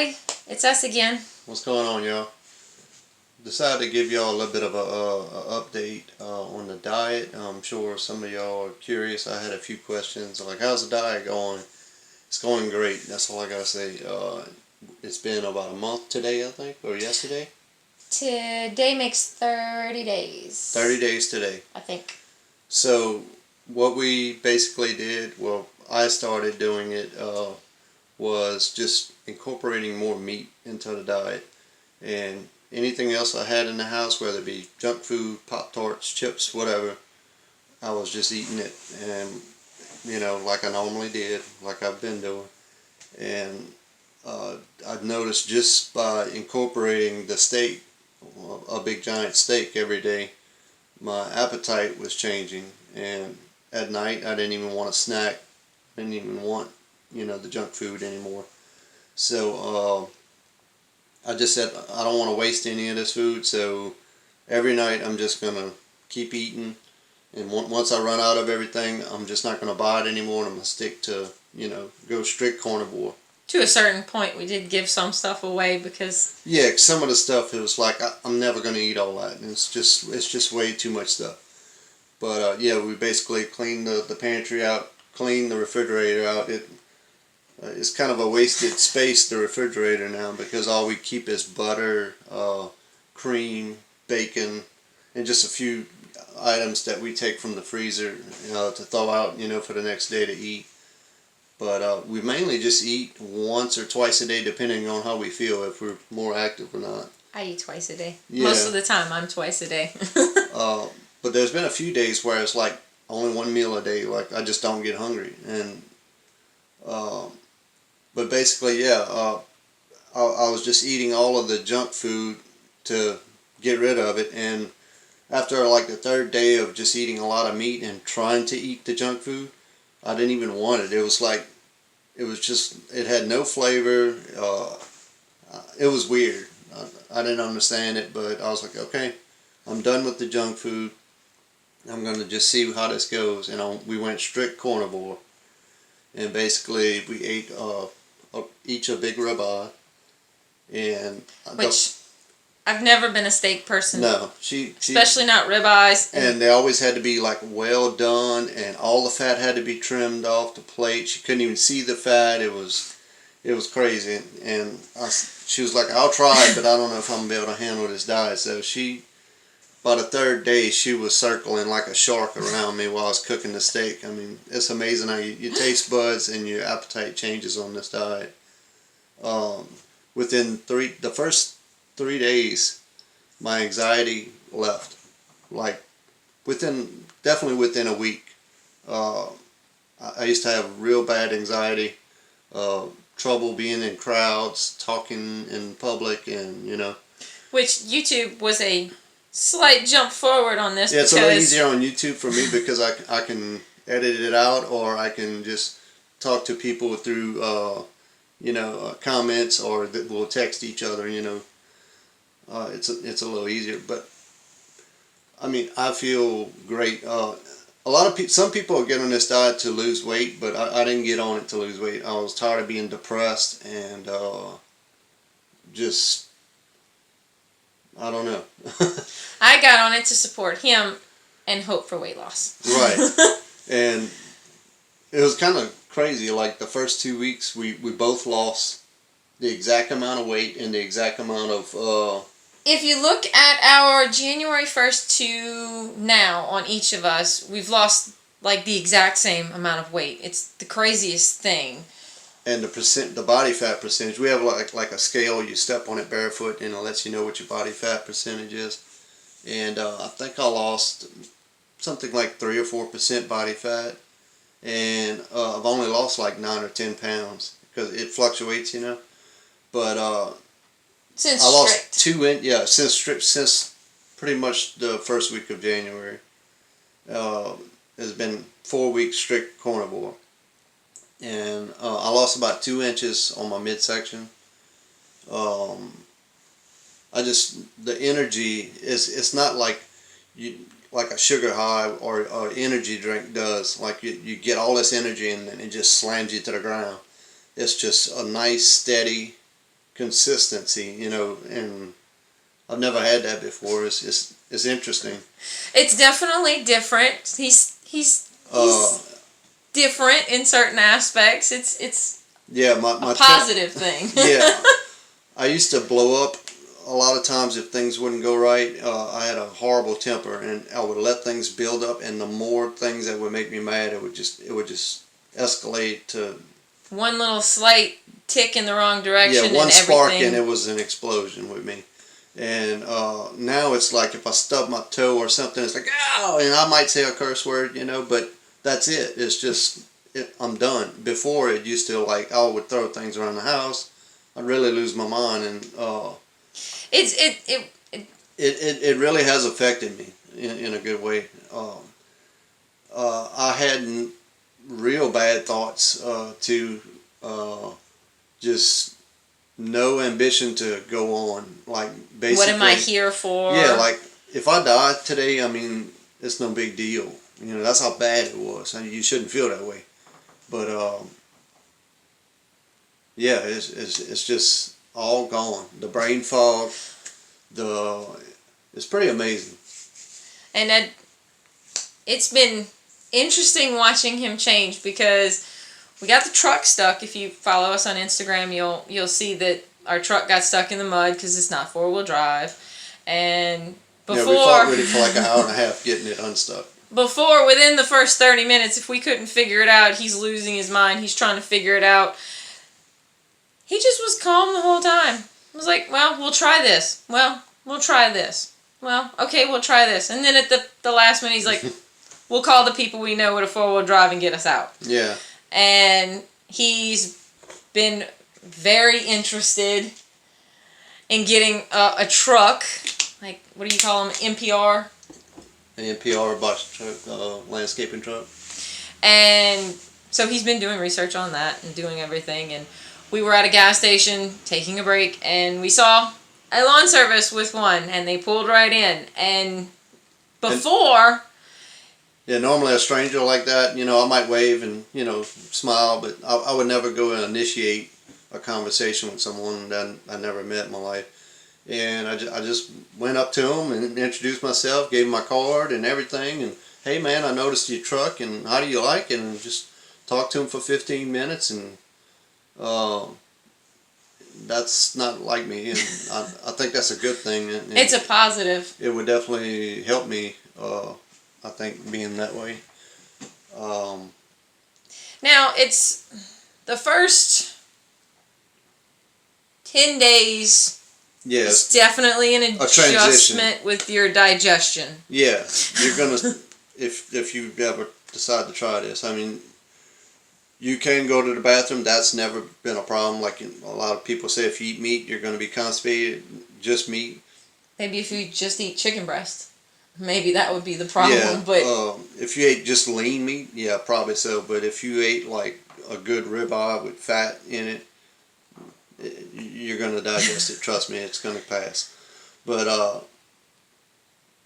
everybody. It's us again. What's going on, y'all? Decided to give y'all a little bit of a update on the diet. I'm sure some of y'all are curious. I had a few questions like, how's the diet going? It's going great. That's all I gotta say. It's been about a month today, I think, or yesterday. Today makes 30 days. 30 days today. I think. So what we basically did, well, I started doing it, was just incorporating more meat into the diet, and anything else I had in the house, whether it be junk food, Pop-Tarts, chips, whatever, I was just eating it, and like I normally did, like I've been doing. And I've noticed just by incorporating the steak, a big giant steak every day, my appetite was changing, and at night I didn't even want a snack. I didn't even want the junk food anymore. So I just said I don't want to waste any of this food, so every night I'm just gonna keep eating, and once I run out of everything, I'm just not gonna buy it anymore, and I'm gonna stick to go strict carnivore. To a certain point, we did give some stuff away because Some of the stuff, it was like I'm never gonna eat all that, and it's just way too much stuff. But we basically cleaned the pantry out, cleaned the refrigerator out. It's kind of a wasted space, the refrigerator now, because all we keep is butter, cream, bacon, and just a few items that we take from the freezer to thaw out, for the next day to eat. But we mainly just eat once or twice a day, depending on how we feel, if we're more active or not. I eat twice a day. Yeah. Most of the time, I'm twice a day. But there's been a few days where it's like only one meal a day, like I just don't get hungry. And but basically, I was just eating all of the junk food to get rid of it. And after like the third day of just eating a lot of meat and trying to eat the junk food, I didn't even want it. It was like, it had no flavor. It was weird. I didn't understand it, but I was like, okay, I'm done with the junk food. I'm going to just see how this goes. And we went strict carnivore. And basically, we ate each a big ribeye. And which I've never been a steak person. No, especially not ribeyes. And they always had to be like well done, and all the fat had to be trimmed off the plate. She couldn't even see the fat. It was crazy. And she was like, "I'll try, but I don't know if I'm gonna be able to handle this diet." So by the third day, she was circling like a shark around me while I was cooking the steak. I mean, it's amazing how your taste buds and your appetite changes on this diet. Within the first 3 days, my anxiety left. Like definitely within a week. I used to have real bad anxiety, trouble being in crowds, talking in public, and Which YouTube was a slight jump forward on this. Yeah, it's a little easier on YouTube for me because I can edit it out, or I can just talk to people through comments, or that we'll text each other. It's a little easier, but I mean, I feel great. Some people get on this diet to lose weight, but I didn't get on it to lose weight. I was tired of being depressed, and I don't know. I got on it to support him and hope for weight loss. Right. And it was kind of crazy. Like the first 2 weeks, we both lost the exact amount of weight and the exact amount of... If you look at our January 1st to now on each of us, we've lost like the exact same amount of weight. It's the craziest thing. And the body fat percentage, we have like a scale. You step on it barefoot, and it lets you know what your body fat percentage is. And I think I lost something like 3 or 4% body fat, and I've only lost like 9 or 10 pounds because it fluctuates, But since I lost since pretty much the first week of January. It's been 4 weeks strict carnivore. And I lost about 2 inches on my midsection. The energy it's not like a sugar high or energy drink does. Like you get all this energy and it just slams you to the ground. It's just a nice steady consistency, and I've never had that before. It's interesting. It's definitely different. He's different in certain aspects. It's yeah, my a positive thing. Yeah, I used to blow up a lot of times if things wouldn't go right. I had a horrible temper, and I would let things build up, and the more things that would make me mad, it would just escalate to one little slight tick in the wrong direction. Yeah, one and spark everything. and it was an explosion with me. And now it's like if I stub my toe or something, it's like, ow, and I might say a curse word, but that's it. It's just, I'm done. Before, it used to, like, I would throw things around the house. I'd really lose my mind, and it really has affected me in a good way. I had real bad thoughts to just no ambition to go on. Like, basically, what am I here for? Yeah, like, if I die today, I mean, it's no big deal. That's how bad it was. I mean, you shouldn't feel that way. But yeah, it's just all gone. The brain fog, it's pretty amazing. And it's been interesting watching him change, because we got the truck stuck. If you follow us on Instagram, you'll see that our truck got stuck in the mud because it's not 4-wheel drive. And before, we fought with it for like an hour and a half getting it unstuck. Before, within the first 30 minutes, if we couldn't figure it out, he's losing his mind. He's trying to figure it out. He just was calm the whole time. I was like, well, we'll try this. Well, we'll try this. Well, okay, we'll try this. And then at the last minute, he's like, we'll call the people we know with a 4-wheel drive and get us out. Yeah. And he's been very interested in getting a truck. Like, what do you call them? NPR? An NPR box truck, landscaping truck. And so he's been doing research on that and doing everything. And we were at a gas station taking a break, and we saw a lawn service with one, and they pulled right in. And before... Yeah, normally a stranger like that, I might wave and, smile, but I would never go and initiate a conversation with someone that I never met in my life. And I just went up to him and introduced myself, gave him my card and everything, and, hey man, I noticed your truck, and how do you like it? And just talked to him for 15 minutes, and that's not like me, and I think that's a good thing. And it's a positive. It would definitely help me, I think, being that way. Now, it's the first 10 days. Yeah, it's definitely an adjustment with your digestion. Yeah, you're gonna if you ever decide to try this. I mean, you can go to the bathroom. That's never been a problem. Like a lot of people say, if you eat meat, you're going to be constipated. Just meat. Maybe if you just eat chicken breast, maybe that would be the problem. Yeah, but if you ate just lean meat, yeah, probably so. But if you ate like a good ribeye with fat in it, you're going to digest it. Trust me, it's going to pass. But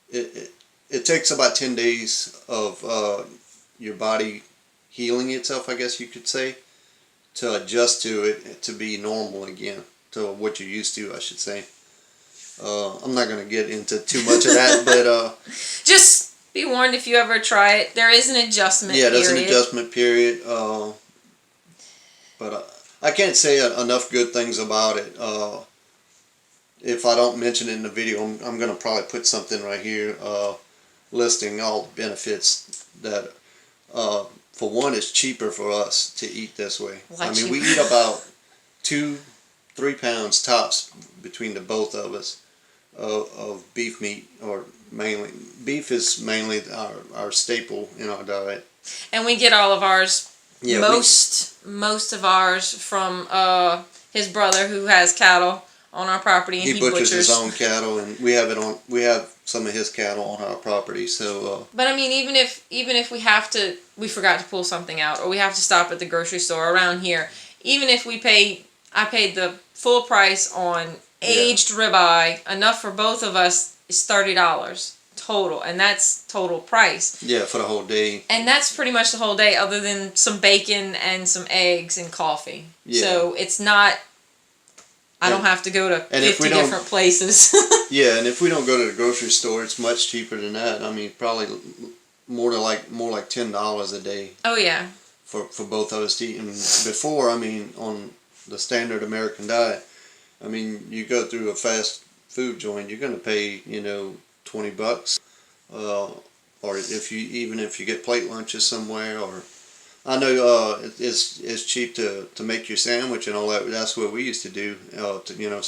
it takes about 10 days of your body healing itself, I guess you could say, to adjust to it, to be normal again, to what you're used to, I should say. I'm not going to get into too much of that, but... just be warned if you ever try it. There is an adjustment period. Yeah, there's an adjustment period. But I can't say enough good things about it. If I don't mention it in the video, I'm going to probably put something right here listing all the benefits that... for one, it's cheaper for us to eat this way. I mean, we eat about 2-3 pounds tops between the both of us of beef meat, or mainly beef is mainly our staple in our diet. And we get all of ours, yeah, most of ours from his brother who has cattle on our property, and he butchers his own cattle, and we have some of his cattle on our property. So but I mean, even if we forgot to pull something out, or we have to stop at the grocery store around here, even if I paid the full price on aged ribeye, enough for both of us is $30 total, and that's total price. Yeah, for the whole day. And that's pretty much the whole day, other than some bacon and some eggs and coffee. Yeah. So it's not I don't have to go to and 50 different places. Yeah, and if we don't go to the grocery store, it's much cheaper than that. I mean, probably more like $10 a day. Oh yeah. For both of us to eat. And before, I mean, on the standard American diet, I mean, you go through a fast food joint, you're going to pay, $20. Or if you get plate lunches somewhere, or I know it's cheap to make your sandwich and all that. That's what we used to do to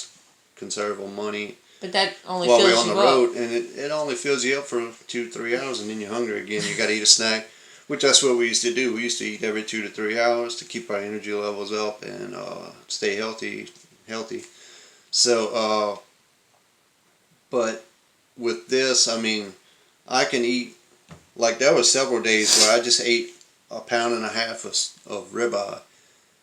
conserve on money. But that only while fills we're on you the up. road, and it only fills you up for 2-3 hours, and then you're hungry again. You got to eat a snack, which that's what we used to do. We used to eat every 2 to 3 hours to keep our energy levels up and stay healthy. So, but with this, I mean, I can eat. Like there were several days where I just ate 1.5 pounds of ribeye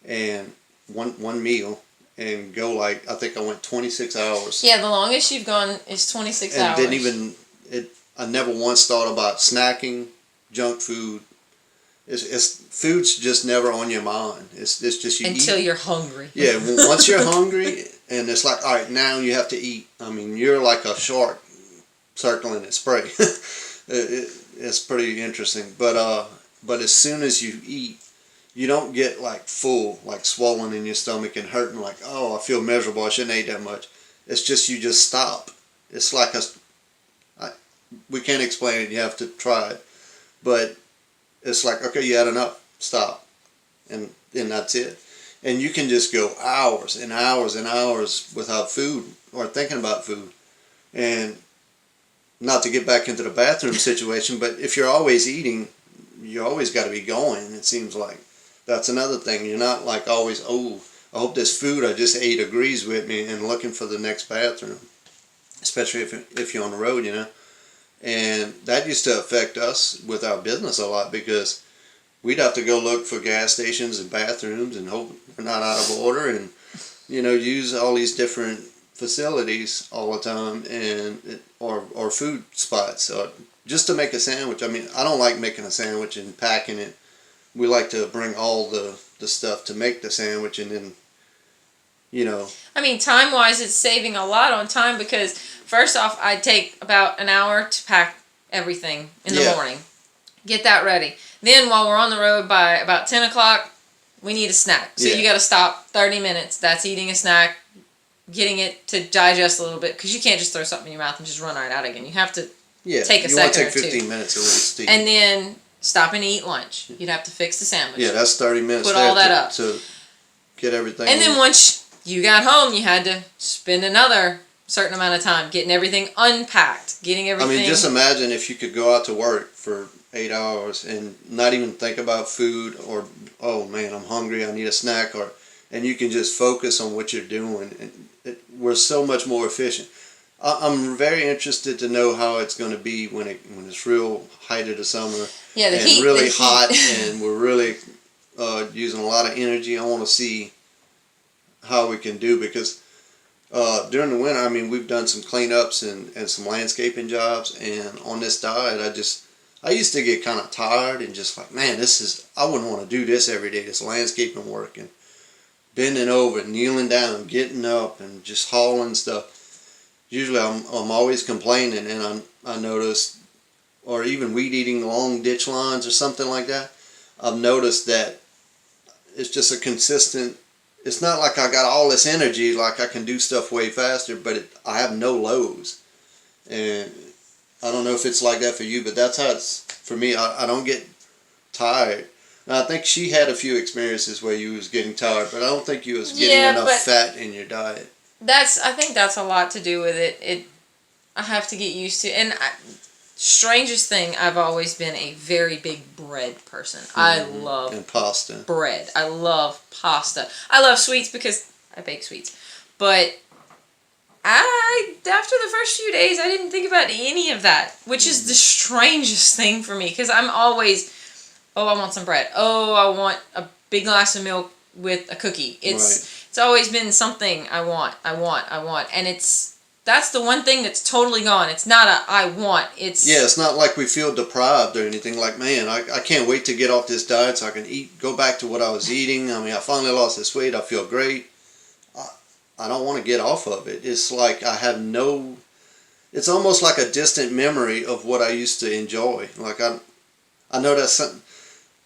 and one meal and go like I think I went 26 hours. Yeah, the longest you've gone is 26 hours. And I never once thought about snacking, junk food. It's food's just never on your mind. It's just you until eat. You're hungry. Yeah, once you're hungry and it's like, all right, now you have to eat. I mean, you're like a shark circling its prey. It's pretty interesting, but as soon as you eat, you don't get like full, like swollen in your stomach and hurting like, oh, I feel miserable, I shouldn't eat that much. It's just you just stop. It's like we can't explain it. You have to try it, but it's like, okay, you had enough, stop, and that's it. And you can just go hours and hours and hours without food or thinking about food, and not to get back into the bathroom situation, but if you're always eating, you always got to be going, it seems like. That's another thing. You're not like always, oh, I hope this food I just ate agrees with me and looking for the next bathroom, especially if you're on the road, And that used to affect us with our business a lot because we'd have to go look for gas stations and bathrooms and hope we're not out of order and, use all these different facilities all the time or food spots just to make a sandwich. I mean, I don't like making a sandwich and packing it. We like to bring all the stuff to make the sandwich and then I mean, time wise it's saving a lot on time because first off I take about an hour to pack everything in the morning, get that ready, then while we're on the road by about 10 o'clock we need a snack, so you got to stop 30 minutes. That's eating a snack, getting it to digest a little bit, because you can't just throw something in your mouth and just run right out again. You have to take a second or two. You want to take 15 minutes at least to eat. And then stop and eat lunch. You'd have to fix the sandwich. Yeah, that's 30 minutes. Put all that up. To get everything. And then once you got home, you had to spend another certain amount of time getting everything unpacked, getting everything. I mean, just imagine if you could go out to work for 8 hours and not even think about food or, oh man, I'm hungry, I need a snack, and you can just focus on what you're doing. And we're so much more efficient. I'm very interested to know how it's going to be when it's real height of the summer. Yeah, the and heat. Really hot, and we're really using a lot of energy. I want to see how we can do, because during the winter, I mean, we've done some cleanups and some landscaping jobs, and on this diet, I used to get kind of tired and just like, man, I wouldn't want to do this every day, this landscaping work, and bending over, kneeling down, getting up, and just hauling stuff. Usually I'm always complaining, and I noticed, or even weed eating long ditch lines or something like that, I've noticed that it's just a consistent, it's not like I got all this energy, like I can do stuff way faster, but I have no lows. And I don't know if it's like that for you, but that's how it's for me. I don't get tired. And I think she had a few experiences where you was getting tired, but I don't think you was getting enough fat in your diet. I think that's a lot to do with it. I have to get used to, and strangest thing, I've always been a very big bread person. I love and pasta. Bread. I love pasta. I love sweets because I bake sweets. But after the first few days, I didn't think about any of that, which is the strangest thing for me, because I'm always, oh, I want some bread. Oh, I want a big glass of milk with a cookie. It's always been something I want. And that's the one thing that's totally gone. It's not a I want. It's not like we feel deprived or anything. Like, man, I can't wait to get off this diet so I can go back to what I was eating. I mean, I finally lost this weight. I feel great. I don't want to get off of it. It's like I have no. It's almost like a distant memory of what I used to enjoy. Like I know that's something.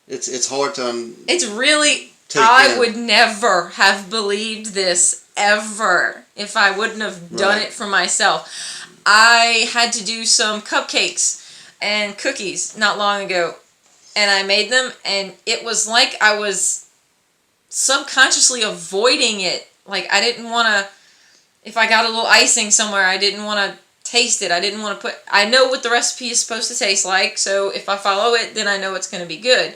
It's hard to. It's really. Take I in. would never have believed this ever if I wouldn't have done Right. it for myself. I had to do some cupcakes and cookies not long ago, and I made them, and it was like I was subconsciously avoiding it. Like I didn't want to. If I got a little icing somewhere, I didn't want to taste it. I didn't want to put. I know what the recipe is supposed to taste like, so if I follow it, then I know it's going to be good.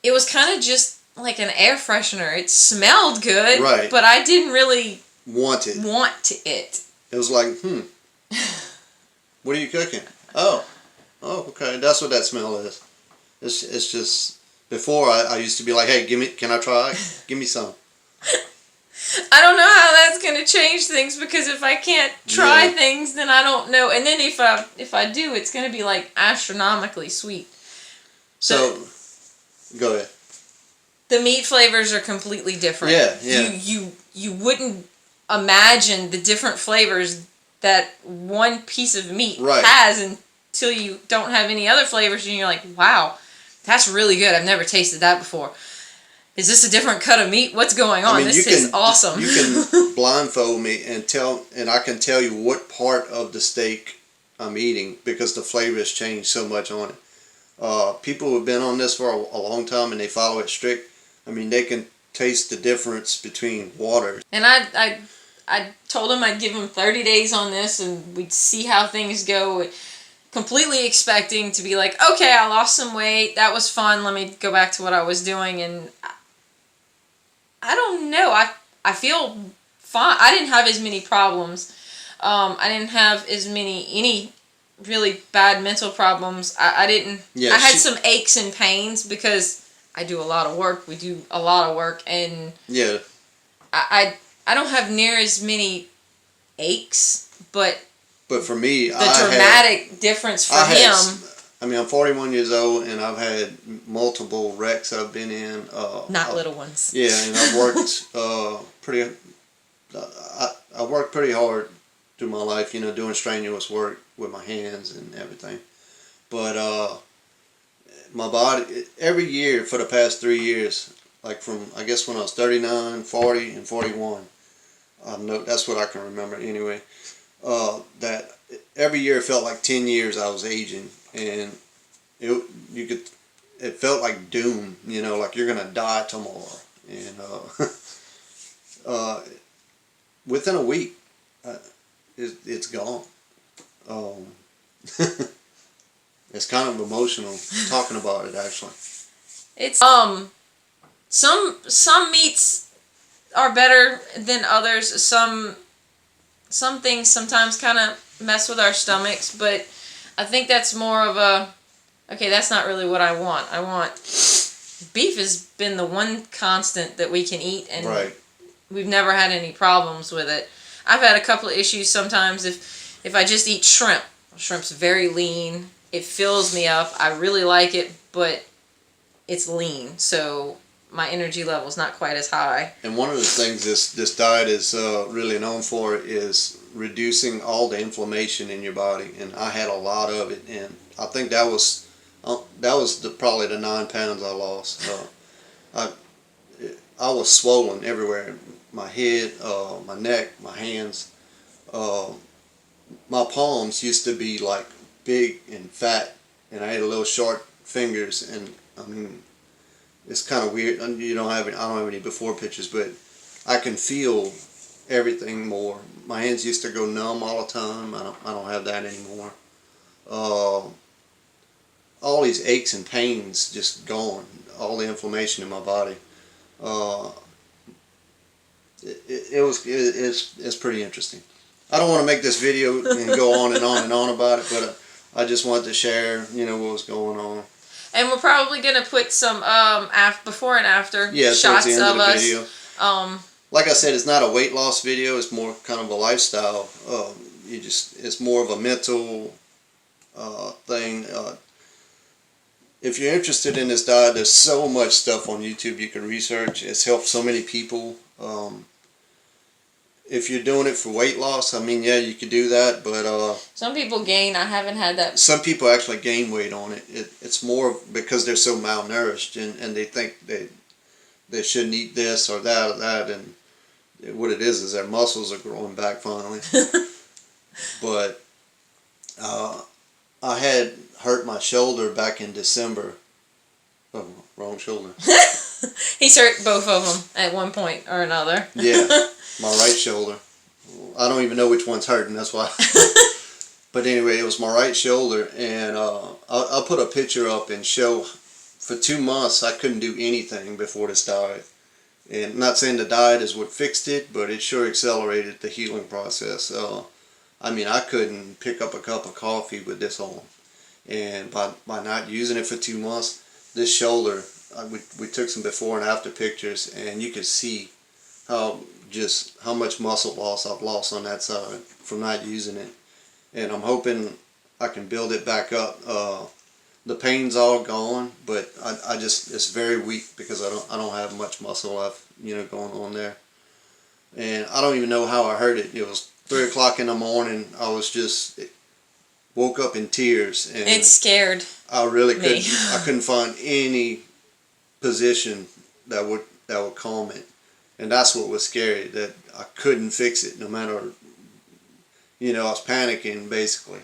It was kind of just like an air freshener. It smelled good, Right. but I didn't really Want it. want it. It was like, what are you cooking? Oh, okay. That's what that smell is. It's just before I used to be like, hey, can I try? Give me some. I don't know how that's going to change things, because if I can't try Yeah. things, then I don't know. And then if I do, it's going to be like astronomically sweet. So, go ahead. The meat flavors are completely different. Yeah. You wouldn't imagine the different flavors that one piece of meat Right. has until you don't have any other flavors, and you're like, wow, that's really good. I've never tasted that before. Is this a different cut of meat? What's going on? This is awesome. You can blindfold me and I can tell you what part of the steak I'm eating because the flavor has changed so much on it. People who have been on this for a long time and they follow it strict, I mean, they can taste the difference between waters. And I told him I'd give him 30 days on this, and we'd see how things go. Completely expecting to be like, okay, I lost some weight. That was fun. Let me go back to what I was doing. And I don't know. I feel fine. I didn't have as many problems. I didn't have any really bad mental problems. I didn't. Yeah, I had some aches and pains because I do a lot of work. We do a lot of work, and Yeah. I don't have near as many aches, but for me, the dramatic difference for him. I mean, I'm 41 years old, and I've had multiple wrecks I've been in. Not little ones. Yeah, and I've worked I worked pretty hard through my life, doing strenuous work with my hands and everything. But my body, every year for the past 3 years, like from, I guess when I was 39, 40, and 41, that's what I can remember anyway, that every year it felt like 10 years I was aging, and it felt like doom, like you're gonna die tomorrow, and within a week, it's gone. It's kind of emotional talking about it, actually. It's some meats are better than others. Some things sometimes kind of mess with our stomachs, but I think that's more of a, okay, that's not really what I want. I want, beef has been the one constant that we can eat, and Right. we've never had any problems with it. I've had a couple of issues sometimes if I just eat shrimp. Shrimp's very lean. It fills me up. I really like it, but it's lean, so my energy level's not quite as high. And one of the things this diet is really known for is reducing all the inflammation in your body, and I had a lot of it, and I think that was probably the 9 pounds I lost. I was swollen everywhere, my head, my neck, my hands. My palms used to be like big and fat, and I had little short fingers, and I mean, it's kind of weird. I don't have any before pictures, but I can feel everything more. My hands used to go numb all the time. I don't have that anymore. All these aches and pains just gone. All the inflammation in my body. It's pretty interesting. I don't want to make this video and go on and on and on about it, but I just wanted to share, what was going on. And we're probably gonna put some before and after shots towards the end of of the us. video. Like I said, it's not a weight loss video. It's more kind of a lifestyle. It's more of a mental thing. If you're interested in this diet, there's so much stuff on YouTube you can research. It's helped so many people. if you're doing it for weight loss, I mean, yeah, you could do that, but some people gain. I haven't had that. some people actually gain weight on it. It's more because they're so malnourished and they think they shouldn't eat this or that, and what it is their muscles are growing back finally. But I had hurt my shoulder back in December. Oh, wrong shoulder. He's hurt both of them at one point or another. Yeah, my right shoulder. I don't even know which one's hurting, that's why. But anyway, it was my right shoulder, and I'll put a picture up and show for 2 months I couldn't do anything before this diet. And not saying the diet is what fixed it, but it sure accelerated the healing process. I mean, I couldn't pick up a cup of coffee with this on. And by not using it for 2 months, this shoulder, we took some before and after pictures, and you could see how much muscle loss I've lost on that side from not using it. And I'm hoping I can build it back up. The pain's all gone, but I just, it's very weak because I don't have much muscle left, going on there. And I don't even know how I hurt it. It was 3 o'clock in the morning. I was just woke up in tears, and it scared. I really couldn't. I couldn't find any position that would calm it, and that's what was scary. That I couldn't fix it, no matter. I was panicking basically,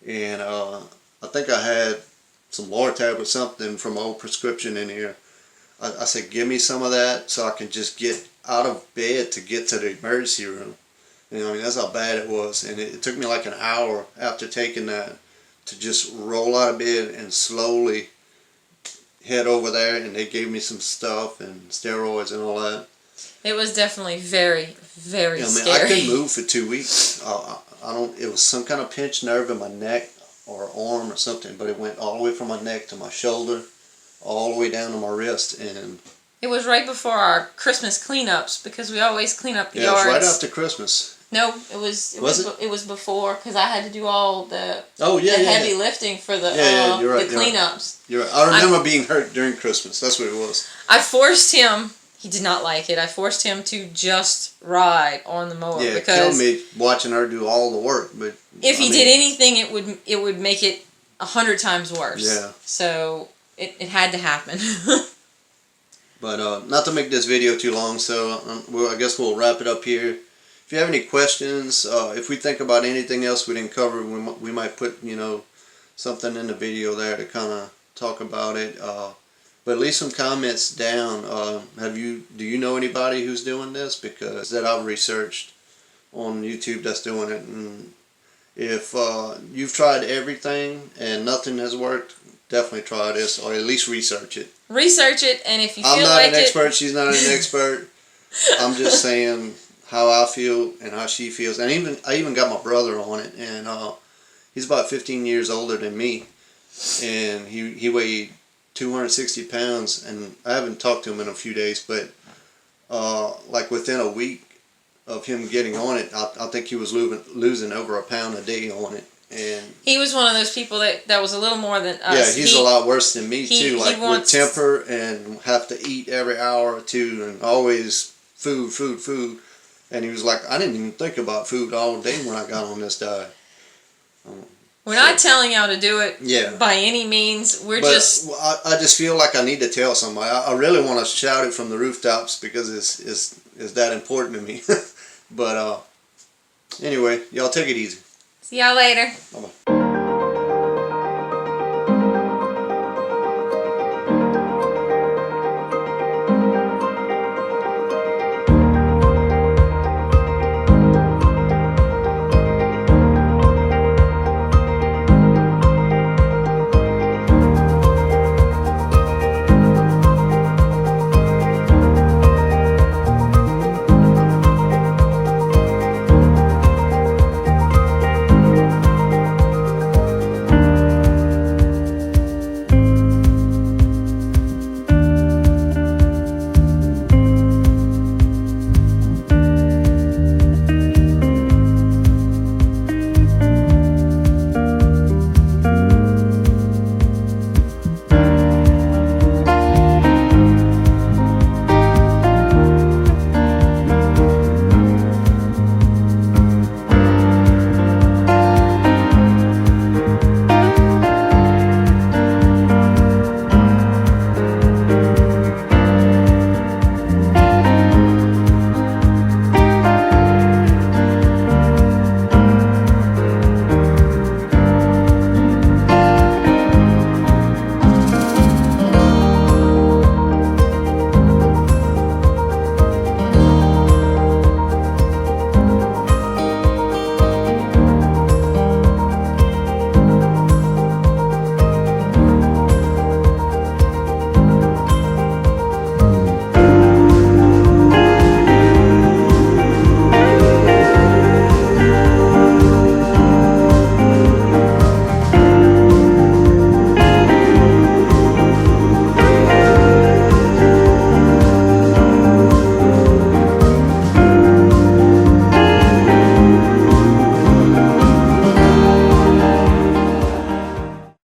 and I think I had some Lortab or something from my old prescription in here. I said, give me some of that so I can just get out of bed to get to the emergency room. I mean, that's how bad it was. And it took me like an hour after taking that to just roll out of bed and slowly head over there. And they gave me some stuff and steroids and all that. It was definitely very, very scary. I couldn't move for 2 weeks. It was some kind of pinched nerve in my neck or arm or something, but it went all the way from my neck to my shoulder, all the way down to my wrist, and it was right before our Christmas cleanups, because we always clean up the yards. Yeah, it was right after Christmas. No, it was before, because I had to do all the heavy lifting for the you're right, cleanups. You're right. I remember being hurt during Christmas. That's what it was. I forced him. He did not like it. I forced him to just ride on the mower. Yeah, because it killed me watching her do all the work. But if he did anything, it would make it 100 times worse. Yeah. So it had to happen. But not to make this video too long, so I guess we'll wrap it up here. If you have any questions, if we think about anything else we didn't cover, we might put something in the video there to kind of talk about it. But leave some comments down. Do you know anybody who's doing this? Because that I've researched on YouTube that's doing it. And if you've tried everything and nothing has worked, definitely try this, or at least research it. Research it, and if you feel like it... I'm not an expert. She's not an expert. I'm just saying how I feel and how she feels. And I even got my brother on it, and he's about 15 years older than me, and he weighed 260 pounds, and I haven't talked to him in a few days, but like within a week of him getting on it, I think he was losing over a pound a day on it. And he was one of those people that was a little more than us. Yeah, he's a lot worse than me too. Like with temper and have to eat every hour or two, and always food. And he was like, I didn't even think about food all day when I got on this diet. We're not telling y'all to do it by any means. I just feel like I need to tell somebody. I really want to shout it from the rooftops because it's that important to me. But anyway, y'all take it easy. See y'all later. Bye-bye.